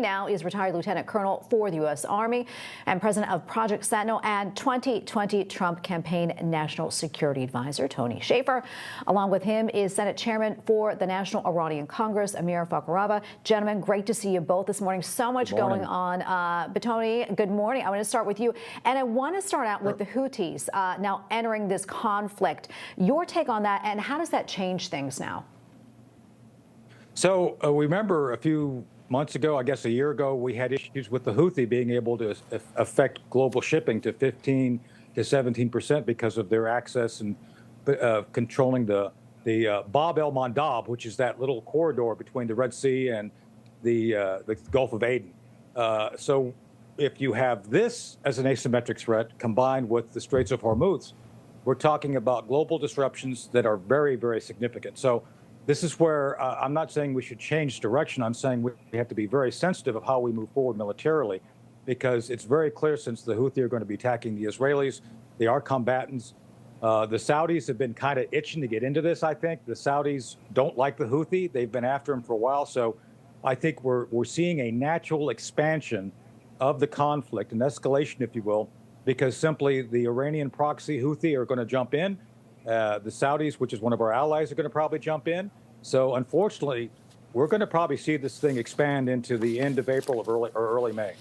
Now is retired Lieutenant Colonel for the U.S. Army and president of Project Sentinel and 2020 Trump campaign National Security Advisor Tony Shaffer. Along with him is Senate Chairman for the National Iranian Congress, Amir Fakhravar. Gentlemen, great to see you both this morning. So much going on. But Tony, good morning. I want to start with you. And I want to start out with the Houthis now entering this conflict. Your take on that, and how does that change things now? So remember a few months ago, I guess a year ago, we had issues with the Houthi being able to affect global shipping to 15 to 17% because of their access and controlling the Bab el Mandab, which is that little corridor between the Red Sea and the Gulf of Aden. So if you have this as an asymmetric threat combined with the Straits of Hormuz, we're talking about global disruptions that are very, very significant. So this is where I'm not saying we should change direction. I'm saying we have to be very sensitive of how we move forward militarily, because it's very clear since the Houthi are going to be attacking the Israelis, they are combatants. The Saudis have been kind of itching to get into this, I think. The Saudis don't like the Houthi. They've been after him for a while. So I think we're seeing a natural expansion of the conflict, an escalation, if you will, because simply the Iranian proxy Houthi are going to jump in. The Saudis, which is one of our allies, are going to probably jump in. So unfortunately, we're going to probably see this thing expand into the end of April or early May.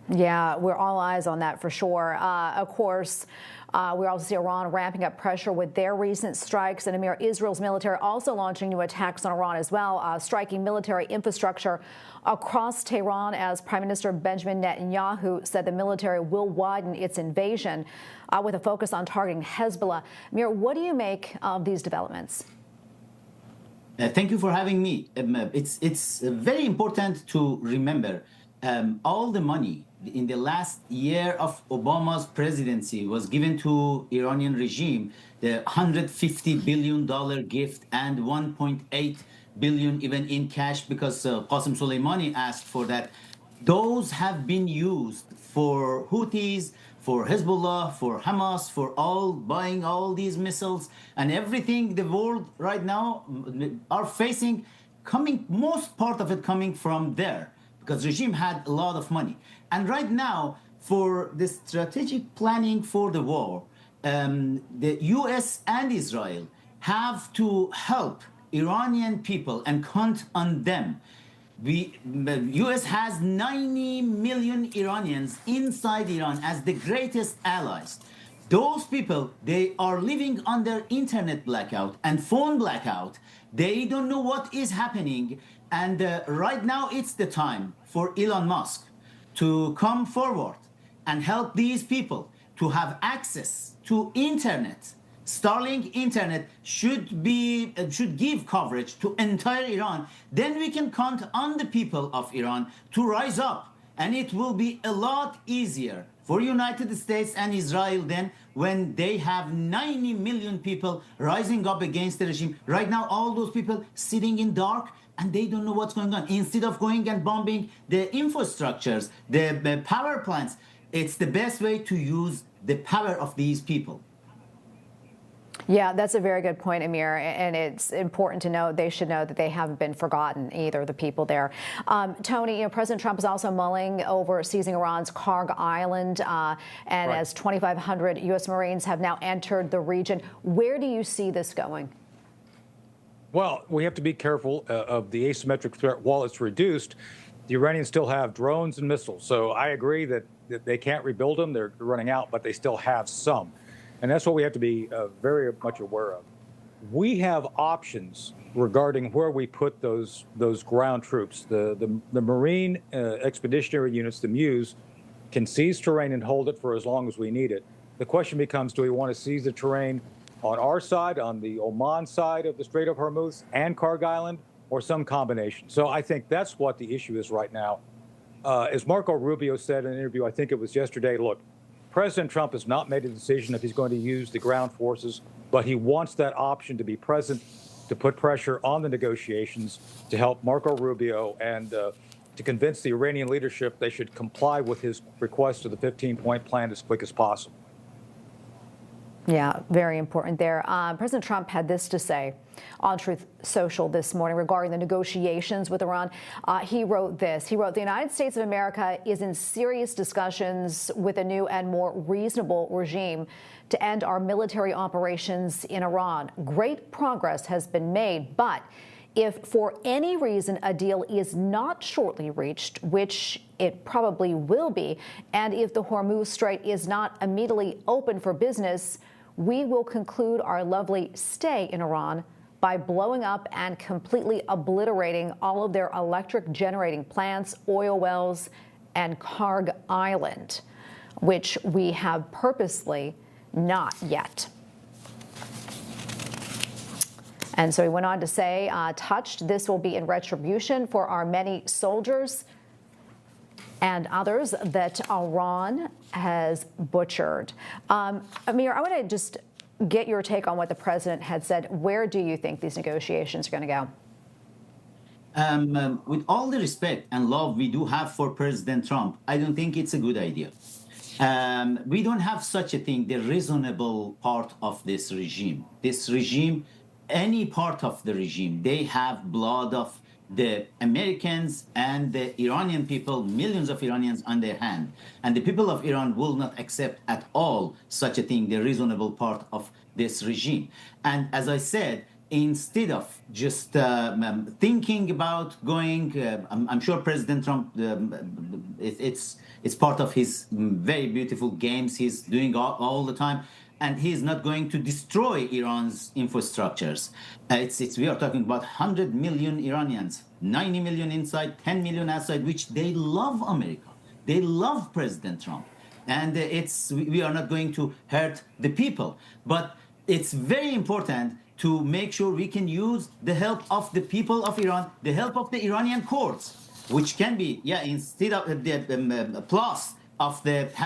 Yeah, we're all eyes on that for sure. Of course, we also see Iran ramping up pressure with their recent strikes. And Amir, Israel's military also launching new attacks on Iran as well, striking military infrastructure across Tehran, as Prime Minister Benjamin Netanyahu said the military will widen its invasion with a focus on targeting Hezbollah. Amir, what do you make of these developments? Thank you for having me. It's very important to remember all the money in the last year of Obama's presidency was given to Iranian regime, the $150 billion gift and 1.8 billion even in cash, because Qasem Soleimani asked for that. Those have been used for Houthis, for Hezbollah, for Hamas, for buying all these missiles and everything the world right now are facing, most part of it coming from there, because regime had a lot of money. And right now, for the strategic planning for the war, the US and Israel have to help Iranian people and count on them. The US has 90 million Iranians inside Iran as the greatest allies. Those people, they are living under internet blackout and phone blackout. They don't know what is happening. And right now, it's the time for Elon Musk to come forward and help these people to have access to internet. Starlink internet should give coverage to entire Iran. Then we can count on the people of Iran to rise up, and it will be a lot easier for United States and Israel then, when they have 90 million people rising up against the regime. Right now, all those people sitting in dark, and they don't know what's going on. Instead of going and bombing the infrastructures, the power plants, it's the best way to use the power of these people. Yeah, that's a very good point, Amir, and it's important to know they should know that they haven't been forgotten either, the people there. Tony, President Trump is also mulling over seizing Iran's Karg Island, and as 2,500 U.S. Marines have now entered the region. Where do you see this going? Well, we have to be careful of the asymmetric threat. While it's reduced, the Iranians still have drones and missiles. So I agree that they can't rebuild them. They're running out, but they still have some. And that's what we have to be very much aware of. We have options regarding where we put those ground troops. The Marine Expeditionary Units, the MEUs, can seize terrain and hold it for as long as we need it. The question becomes, do we want to seize the terrain on our side, on the Oman side of the Strait of Hormuz and Karg Island, or some combination? So I think that's what the issue is right now. As Marco Rubio said in an interview, I think it was yesterday, look, President Trump has not made a decision if he's going to use the ground forces, but he wants that option to be present to put pressure on the negotiations to help Marco Rubio and to convince the Iranian leadership they should comply with his request to the 15-point plan as quick as possible. Yeah, very important there. President Trump had this to say on Truth Social this morning regarding the negotiations with Iran. He wrote this. He wrote, "The United States of America is in serious discussions with a new and more reasonable regime to end our military operations in Iran. Great progress has been made, but if for any reason a deal is not shortly reached, which it probably will be, and if the Hormuz Strait is not immediately open for business, we will conclude our lovely stay in Iran by blowing up and completely obliterating all of their electric generating plants, oil wells, and Karg Island, which we have purposely not yet." And so he went on to say, touched, this will be in retribution for our many soldiers and others that Iran has butchered. Amir, I want to just get your take on what the president had said. Where do you think these negotiations are going to go? With all the respect and love we do have for President Trump, I don't think it's a good idea. We don't have such a thing, the reasonable part of this regime. This regime, any part of the regime, they have blood of the Americans and the Iranian people, millions of Iranians on their hand. And the people of Iran will not accept at all such a thing, the reasonable part of this regime. And as I said, instead of just thinking about going, I'm sure President Trump, it's part of his very beautiful games he's doing all the time. And he is not going to destroy Iran's infrastructures. We are talking about 100 million Iranians, 90 million inside, 10 million outside, which they love America. They love President Trump. And we are not going to hurt the people. But it's very important to make sure we can use the help of the people of Iran, the help of the Iranian courts, which can be, instead of the plus of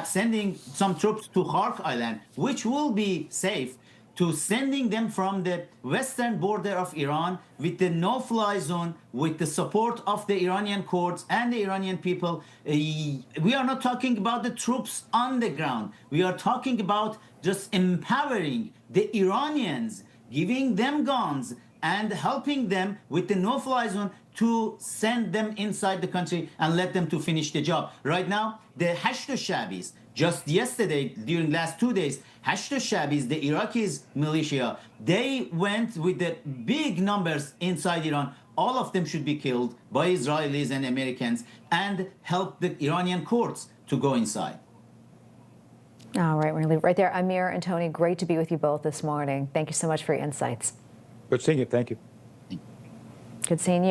sending some troops to Karg Island, which will be safe, to sending them from the western border of Iran with the no-fly zone, with the support of the Iranian courts and the Iranian people. We are not talking about the troops on the ground. We are talking about just empowering the Iranians, giving them guns and helping them with the no-fly zone to send them inside the country and let them to finish the job. Right now, the Hashd Shabis, just yesterday, during last 2 days, Hashd Shabis, the Iraqis militia, they went with the big numbers inside Iran. All of them should be killed by Israelis and Americans and help the Iranian courts to go inside. All right, we're going to leave it right there. Amir and Tony, great to be with you both this morning. Thank you so much for your insights. Good seeing you. Thank you. Good seeing you.